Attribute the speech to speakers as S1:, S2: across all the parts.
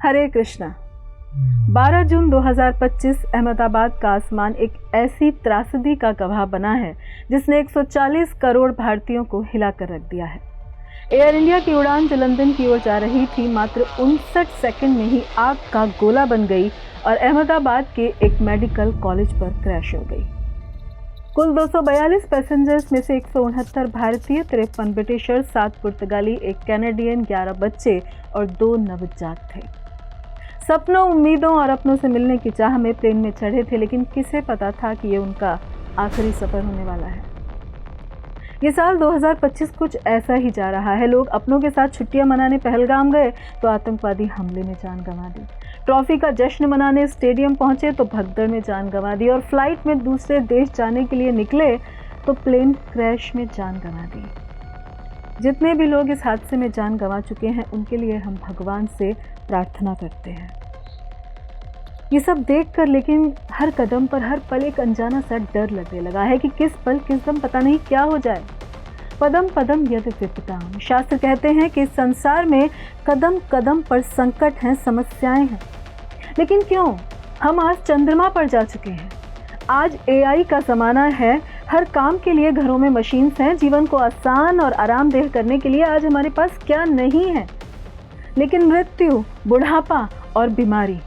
S1: हरे कृष्णा। 12 जून 2025 अहमदाबाद का आसमान एक ऐसी त्रासदी का गवाह बना है जिसने 140 करोड़ भारतीयों को हिलाकर रख दिया है। एयर इंडिया की उड़ान जो लंदन की ओर जा रही थी मात्र 59 सेकंड में ही आग का गोला बन गई और अहमदाबाद के एक मेडिकल कॉलेज पर क्रैश हो गई। कुल 242 पैसेंजर्स में से 169 भारतीय, 53 ब्रिटिशर, 7 पुर्तगाली, 1 कैनेडियन, 11 बच्चे और 2 नवजात थे। सपनों, उम्मीदों और अपनों से मिलने की चाह में प्लेन में चढ़े थे, लेकिन किसे पता था कि ये उनका आखिरी सफर होने वाला है। ये साल 2025 कुछ ऐसा ही जा रहा है। लोग अपनों के साथ छुट्टियां मनाने पहलगाम गए तो आतंकवादी हमले में जान गंवा दी। ट्रॉफी का जश्न मनाने स्टेडियम पहुंचे तो भगदड़ में जान गंवा दी, और फ्लाइट में दूसरे देश जाने के लिए निकले तो प्लेन क्रैश में जान गंवा दी। जितने भी लोग इस हादसे में जान गंवा चुके हैं उनके लिए हम भगवान से प्रार्थना करते हैं। ये सब देखकर लेकिन हर कदम पर, हर पल एक अनजाना सा डर लगने लगा है कि किस पल किस दम पता नहीं क्या हो जाए। पदम पदम यद विपदाम, शास्त्र कहते हैं कि इस संसार में कदम कदम पर संकट हैं, समस्याएं हैं। लेकिन क्यों? हम आज चंद्रमा पर जा चुके हैं। आज AI का ज़माना है। हर काम के लिए घरों में मशीन्स हैं। जीवन को आसान और आरामदेह करने के लिए आज हमारे पास क्या नहीं है। लेकिन मृत्यु, बुढ़ापा और बीमारी,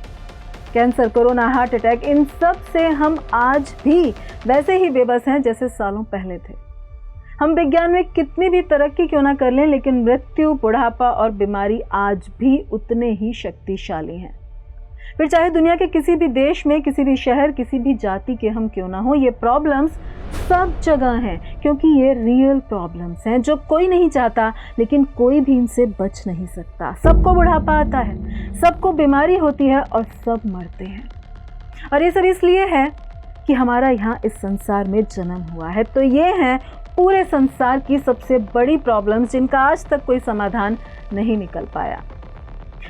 S1: कैंसर, कोरोना, हार्ट अटैक, इन सब से हम आज भी वैसे ही बेबस हैं जैसे सालों पहले थे। हम विज्ञान में कितनी भी तरक्की क्यों ना कर लें, लेकिन मृत्यु, बुढ़ापा और बीमारी आज भी उतने ही शक्तिशाली हैं। फिर चाहे दुनिया के किसी भी देश में, किसी भी शहर, किसी भी जाति के हम क्यों ना हो, ये प्रॉब्लम्स सब जगह हैं, क्योंकि ये रियल प्रॉब्लम्स हैं जो कोई नहीं चाहता, लेकिन कोई भी इनसे बच नहीं सकता। सबको बुढ़ापा आता है, सबको बीमारी होती है और सब मरते हैं। और ये सब इसलिए है कि हमारा यहाँ इस संसार में जन्म हुआ है। तो ये हैं पूरे संसार की सबसे बड़ी प्रॉब्लम्स जिनका आज तक कोई समाधान नहीं निकल पाया।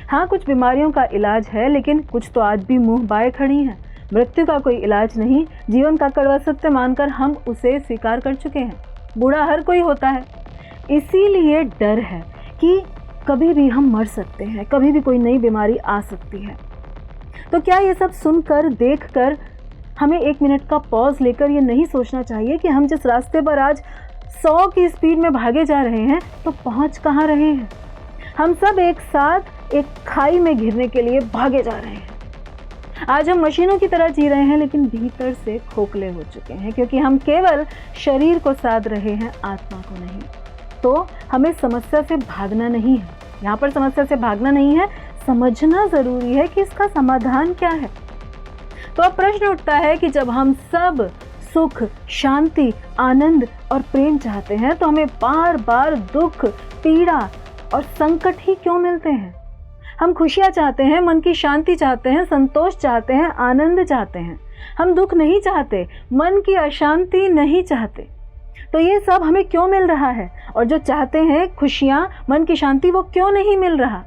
S1: हाँ, कुछ बीमारियों का इलाज है, लेकिन कुछ तो आज भी मुंह बाए खड़ी हैं। मृत्यु का कोई इलाज नहीं। जीवन का कड़वा सत्य मानकर हम उसे स्वीकार कर चुके हैं। बूढ़ा हर कोई होता है, इसीलिए डर है कि कभी भी हम मर सकते हैं, कभी भी कोई नई बीमारी आ सकती है। तो क्या ये सब सुनकर, देखकर हमें 1 मिनट का पॉज लेकर ये नहीं सोचना चाहिए कि हम जिस रास्ते पर आज 100 की स्पीड में भागे जा रहे हैं तो पहुंच कहाँ रहे हैं? हम सब एक साथ एक खाई में घिरने के लिए भागे जा रहे हैं। आज हम मशीनों की तरह जी रहे हैं, लेकिन भीतर से खोखले हो चुके हैं, क्योंकि हम केवल शरीर को साध रहे हैं, आत्मा को नहीं। तो हमें समस्या से भागना नहीं है। यहाँ पर समस्या से भागना नहीं है, समझना ज़रूरी है कि इसका समाधान क्या है। तो अब प्रश्न उठता है कि जब हम सब सुख, शांति, आनंद और प्रेम चाहते हैं तो हमें बार बार दुख, पीड़ा और संकट ही क्यों मिलते हैं? हम खुशियाँ चाहते हैं, मन की शांति चाहते हैं, संतोष चाहते हैं, आनंद चाहते हैं। हम दुख नहीं चाहते, मन की अशांति नहीं चाहते। तो ये सब हमें क्यों मिल रहा है? और जो चाहते हैं खुशियाँ, मन की शांति, वो क्यों नहीं मिल रहा?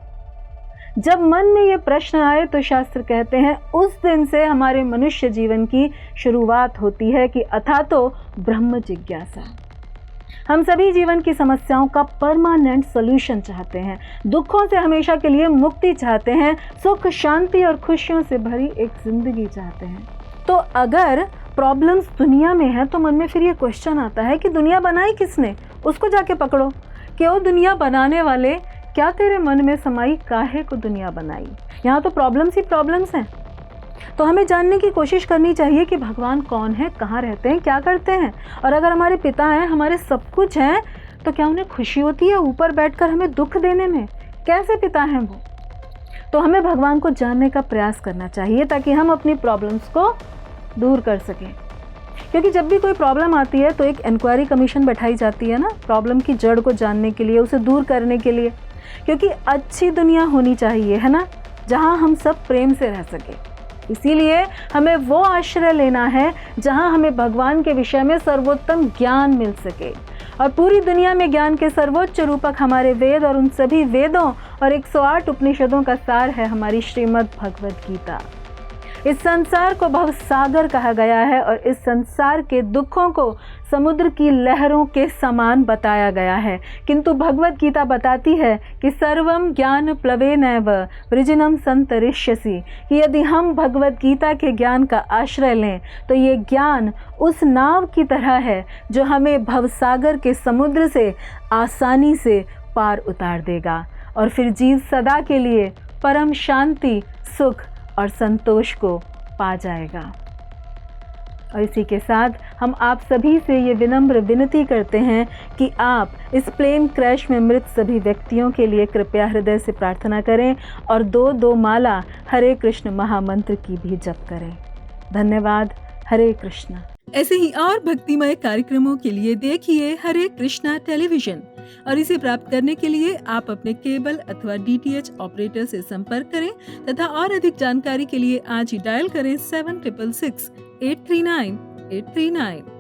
S1: जब मन में ये प्रश्न आए तो शास्त्र कहते हैं उस दिन से हमारे मनुष्य जीवन की शुरुआत होती है कि अथा तो ब्रह्म जिज्ञासा। हम सभी जीवन की समस्याओं का परमानेंट सॉल्यूशन चाहते हैं, दुखों से हमेशा के लिए मुक्ति चाहते हैं, सुख, शांति और खुशियों से भरी एक जिंदगी चाहते हैं। तो अगर प्रॉब्लम्स दुनिया में है तो मन में फिर ये क्वेश्चन आता है कि दुनिया बनाई किसने? उसको जाके पकड़ो कि ओ दुनिया बनाने वाले, क्या तेरे मन में समाई, काहे को दुनिया बनाई? यहाँ तो प्रॉब्लम्स ही प्रॉब्लम्स हैं। तो हमें जानने की कोशिश करनी चाहिए कि भगवान कौन है, कहाँ रहते हैं, क्या करते हैं। और अगर हमारे पिता हैं, हमारे सब कुछ हैं, तो क्या उन्हें खुशी होती है ऊपर बैठकर हमें दुख देने में? कैसे पिता हैं वो? तो हमें भगवान को जानने का प्रयास करना चाहिए ताकि हम अपनी प्रॉब्लम्स को दूर कर सकें। क्योंकि जब भी कोई प्रॉब्लम आती है तो एक इंक्वायरी कमीशन बैठाई जाती है ना, प्रॉब्लम की जड़ को जानने के लिए, उसे दूर करने के लिए। क्योंकि अच्छी दुनिया होनी चाहिए, है ना, जहाँ हम सब प्रेम से रह सके। इसीलिए हमें वो आश्रय लेना है जहाँ हमें भगवान के विषय में सर्वोत्तम ज्ञान मिल सके। और पूरी दुनिया में ज्ञान के सर्वोच्च रूपक हमारे वेद, और उन सभी वेदों और 108 उपनिषदों का सार है हमारी श्रीमद् भगवद गीता। इस संसार को भव सागर कहा गया है और इस संसार के दुखों को समुद्र की लहरों के समान बताया गया है, किंतु भगवत गीता बताती है कि सर्वम ज्ञान प्लवेनैव वृजिनम संतरिष्यसि, कि यदि हम भगवत गीता के ज्ञान का आश्रय लें तो ये ज्ञान उस नाव की तरह है जो हमें भवसागर के समुद्र से आसानी से पार उतार देगा और फिर जीव सदा के लिए परम शांति, सुख और संतोष को पा जाएगा। और इसी के साथ हम आप सभी से ये विनम्र विनती करते हैं कि आप इस प्लेन क्रैश में मृत सभी व्यक्तियों के लिए कृपया हृदय से प्रार्थना करें और 2-2 माला हरे कृष्ण महामंत्र की भी जप करें। धन्यवाद। हरे कृष्णा।
S2: ऐसे ही और भक्तिमय कार्यक्रमों के लिए देखिए हरे कृष्णा टेलीविजन और इसे प्राप्त करने के लिए आप अपने केबल अथवा DTH ऑपरेटर से संपर्क करें तथा और अधिक जानकारी के लिए आज ही डायल करें 7666 839 839।